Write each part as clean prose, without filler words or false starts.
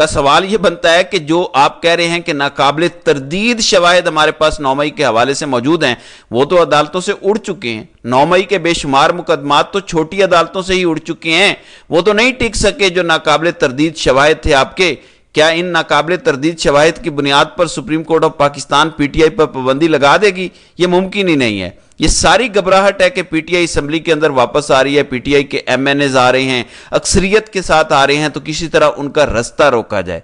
کا سوال یہ بنتا ہے کہ جو آپ کہہ رہے ہیں کہ ناقابل تردید شواہد ہمارے پاس 9 مئی کے حوالے سے موجود ہیں، وہ تو عدالتوں سے اڑ چکے ہیں۔ 9 مئی کے بے شمار مقدمات تو چھوٹی عدالتوں سے ہی اڑ چکے ہیں، وہ تو نہیں ٹک سکے جو ناقابل تردید شواہد تھے آپ کے۔ کیا ان ناقابل تردید شواہد کی بنیاد پر supreme court of Pakistan P T I پر پابندی لگا دے گی؟ یہ ممکن ہی نہیں ہے۔ یہ ساری گھبراہٹ ہے کہ پی ٹی آئی اسمبلی کے اندر واپس آ رہی ہے، پی ٹی آئی کے ایم این ایز آ رہے ہیں، اکثریت کے ساتھ آ رہے ہیں، تو کسی طرح ان کا رستہ روکا جائے۔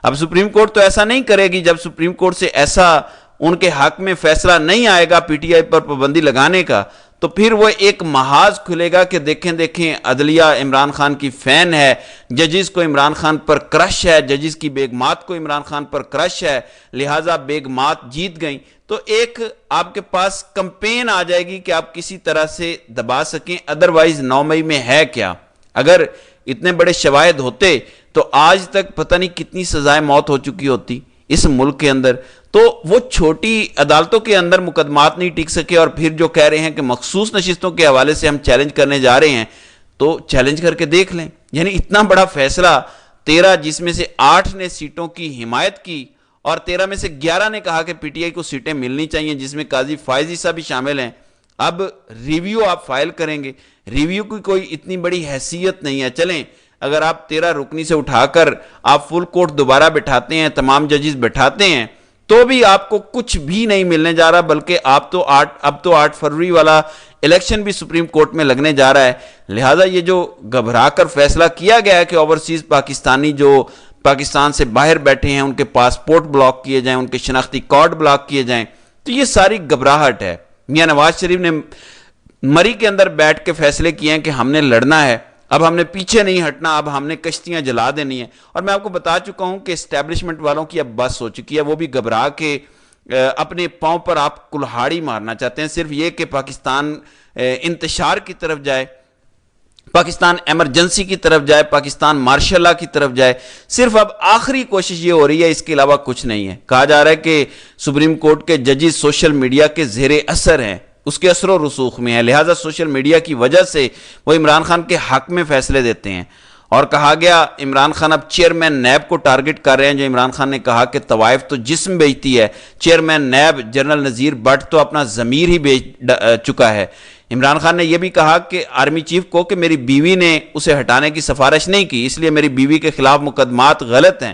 اب سپریم کورٹ تو ایسا نہیں کرے گی، جب سپریم کورٹ سے ایسا ان کے حق میں فیصلہ نہیں آئے گا پی ٹی آئی پر پابندی لگانے کا، تو پھر وہ ایک محاذ کھلے گا کہ دیکھیں عدلیہ عمران خان کی فین ہے، ججز کو عمران خان پر کرش ہے، ججز کی بیگمات کو عمران خان پر کرش ہے، لہٰذا بیگمات جیت گئیں۔ تو ایک آپ کے پاس کمپین آ جائے گی کہ آپ کسی طرح سے دبا سکیں، ادروائز 9 مئی میں ہے کیا؟ اگر اتنے بڑے شواہد ہوتے تو آج تک پتہ نہیں کتنی سزائے موت ہو چکی ہوتی اس ملک کے اندر۔ تو وہ چھوٹی عدالتوں کے اندر مقدمات نہیں ٹک سکے، اور پھر جو کہہ رہے ہیں کہ مخصوص نشستوں کے حوالے سے ہم چیلنج کرنے جا رہے ہیں، تو چیلنج کر کے دیکھ لیں۔ یعنی اتنا بڑا فیصلہ 13 جس میں سے 8 نے سیٹوں کی حمایت کی، اور 13 میں سے 11 نے کہا کہ پی ٹی آئی کو سیٹیں ملنی چاہیے، جس میں قاضی فائز عیسیٰ بھی شامل ہیں۔ اب ریویو آپ فائل کریں گے، ریویو کی کوئی اتنی بڑی حیثیت نہیں ہے۔ چلیں اگر آپ 13 رکنی سے اٹھا کر آپ فل کورٹ دوبارہ بٹھاتے ہیں، تمام ججز بٹھاتے ہیں، تو بھی آپ کو کچھ بھی نہیں ملنے جا رہا، بلکہ اب تو 8 فروری والا الیکشن بھی سپریم کورٹ میں لگنے جا رہا ہے۔ لہٰذا یہ جو گھبرا کر فیصلہ کیا گیا ہے کہ اوورسیز پاکستانی جو پاکستان سے باہر بیٹھے ہیں ان کے پاسپورٹ بلاک کیے جائیں، ان کے شناختی کارڈ بلاک کیے جائیں، تو یہ ساری گھبراہٹ ہے۔ میاں نواز شریف نے مری کے اندر بیٹھ کے فیصلے کیے ہیں کہ ہم نے لڑنا ہے، اب ہم نے پیچھے نہیں ہٹنا، اب ہم نے کشتیاں جلا دینی ہیں۔ اور میں آپ کو بتا چکا ہوں کہ اسٹیبلشمنٹ والوں کی اب بس ہو چکی ہے، وہ بھی گھبرا کے اپنے پاؤں پر آپ کلہاڑی مارنا چاہتے ہیں، صرف یہ کہ پاکستان انتشار کی طرف جائے، پاکستان ایمرجنسی کی طرف جائے، پاکستان مارشل لا کی طرف جائے۔ صرف اب آخری کوشش یہ ہو رہی ہے، اس کے علاوہ کچھ نہیں ہے۔ کہا جا رہا ہے کہ سپریم کورٹ کے ججز سوشل میڈیا کے زیر اثر ہیں، اس کے اثر و رسوخ میں ہے، لہٰذا سوشل میڈیا کی وجہ سے وہ عمران خان کے حق میں فیصلے دیتے ہیں۔ اور کہا گیا عمران خان اب چیئرمین نیب کو ٹارگٹ کر رہے ہیں، جو عمران خان نے کہا کہ طوائف تو جسم بیچتی ہے، chairman NAB general Nazir but تو اپنا ضمیر ہی بیچ چکا ہے۔ عمران خان نے یہ بھی کہا کہ آرمی چیف کو کہ میری بیوی نے اسے ہٹانے کی سفارش نہیں کی، اس لیے میری بیوی کے خلاف مقدمات غلط ہیں۔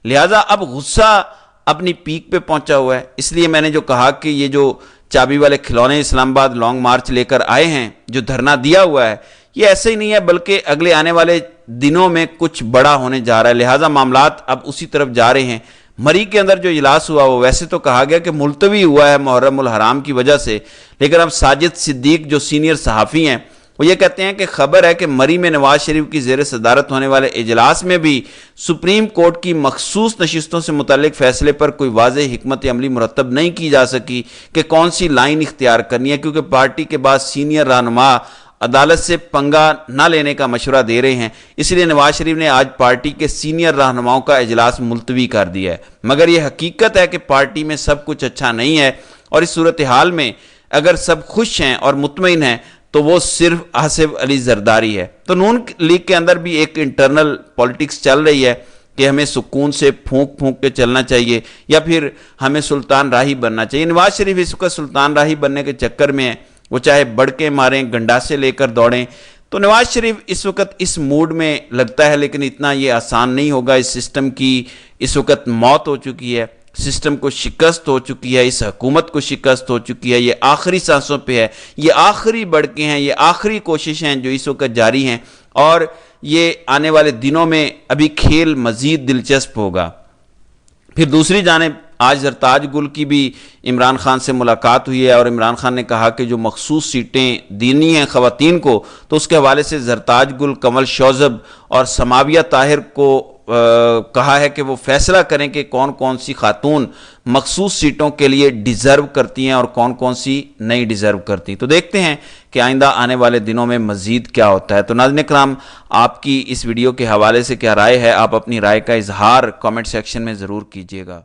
لہٰذا اب غصہ اپنی پیک پہ پہنچا ہوا ہے۔ اس لیے میں نے جو کہا کہ یہ جو چابی والے کھلونے اسلام آباد لانگ مارچ لے کر آئے ہیں، جو دھرنا دیا ہوا ہے، یہ ایسے ہی نہیں ہے، بلکہ اگلے آنے والے دنوں میں کچھ بڑا ہونے جا رہا ہے۔ لہٰذا معاملات اب اسی طرف جا رہے ہیں۔ مری کے اندر جو اجلاس ہوا وہ ویسے تو کہا گیا کہ ملتوی ہوا ہے محرم الحرام کی وجہ سے، لیکن اب ساجد صدیق جو سینئر صحافی ہیں وہ یہ کہتے ہیں کہ خبر ہے کہ مری میں نواز شریف کی زیر صدارت ہونے والے اجلاس میں بھی سپریم کورٹ کی مخصوص نشستوں سے متعلق فیصلے پر کوئی واضح حکمت عملی مرتب نہیں کی جا سکی کہ کون سی لائن اختیار کرنی ہے، کیونکہ پارٹی کے بعد سینئر رہنما عدالت سے پنگا نہ لینے کا مشورہ دے رہے ہیں۔ اس لیے نواز شریف نے آج پارٹی کے سینئر رہنماؤں کا اجلاس ملتوی کر دیا ہے۔ مگر یہ حقیقت ہے کہ پارٹی میں سب کچھ اچھا نہیں ہے، اور اس صورتحال میں اگر سب خوش ہیں اور مطمئن ہیں تو وہ صرف آصف علی زرداری ہے۔ تو نون لیگ کے اندر بھی ایک انٹرنل پالیٹکس چل رہی ہے کہ ہمیں سکون سے پھونک کے چلنا چاہیے یا پھر ہمیں سلطان راہی بننا چاہیے۔ نواز شریف اس وقت سلطان راہی بننے کے چکر میں ہے، وہ چاہے بڑکے ماریں، گنڈاسے لے کر دوڑیں۔ تو نواز شریف اس وقت اس موڈ میں لگتا ہے، لیکن اتنا یہ آسان نہیں ہوگا۔ اس سسٹم کی اس وقت موت ہو چکی ہے، سسٹم کو شکست ہو چکی ہے، اس حکومت کو شکست ہو چکی ہے، یہ آخری سانسوں پہ ہے، یہ آخری بڑکے ہیں، یہ آخری کوششیں جو اس وقت جاری ہیں، اور یہ آنے والے دنوں میں ابھی کھیل مزید دلچسپ ہوگا۔ پھر دوسری جانب آج زرتاج گل کی بھی عمران خان سے ملاقات ہوئی ہے، اور عمران خان نے کہا کہ جو مخصوص سیٹیں دینی ہیں خواتین کو، تو اس کے حوالے سے زرتاج گل، کمل شوذب اور سماویہ طاہر کو کہا ہے کہ وہ فیصلہ کریں کہ کون کون سی خاتون مخصوص سیٹوں کے لیے ڈیزرو کرتی ہیں اور کون کون سی نہیں ڈیزرو کرتی۔ تو دیکھتے ہیں کہ آئندہ آنے والے دنوں میں مزید کیا ہوتا ہے۔ تو ناظرین کرام، آپ کی اس ویڈیو کے حوالے سے کیا رائے ہے؟ آپ اپنی رائے کا اظہار کامنٹ سیکشن میں ضرور کیجیے گا۔